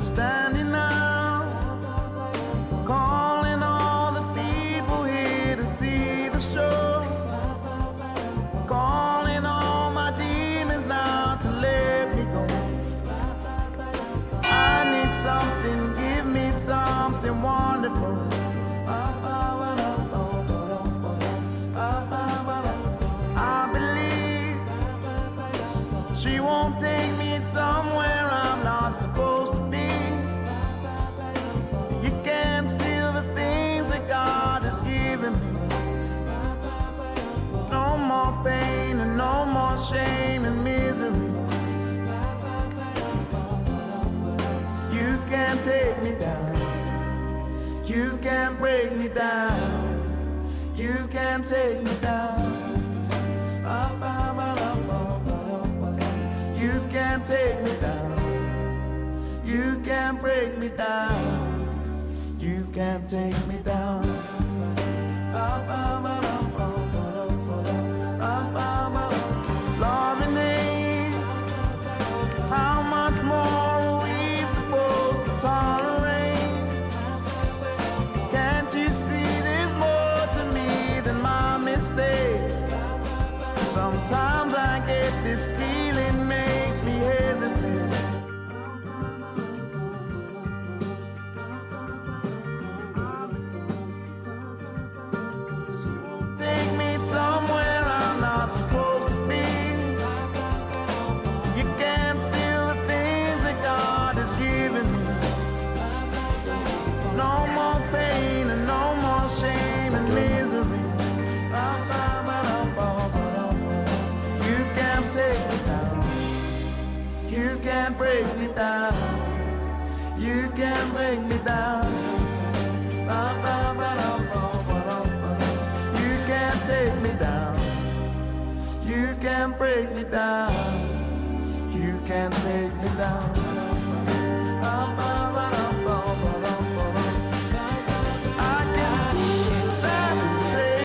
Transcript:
Standing out, calling all the people here to see the show, calling all my demons now to let me go. I need something, give me something wonderful. I believe she won't take me somewhere I'm not supposed to be. You can't steal the things that God has given me. No more pain and no more shame and misery. You can't take me down. You can't break me down. You can't take me down. You can't take me down. You can't break me down. You can't take me down. Love and hate, how much more are we supposed to tolerate? Can't you see there's more to me than my mistakes? Sometimes I get this feeling makes me hesitate. Take me somewhere I'm not supposed to be. You can't steal the things that God has given me. No more pain and no more shame and misery. You can't take me down. You can't break me down. You can't break me down. You can't take me down. You can't break me down. You can't take me down.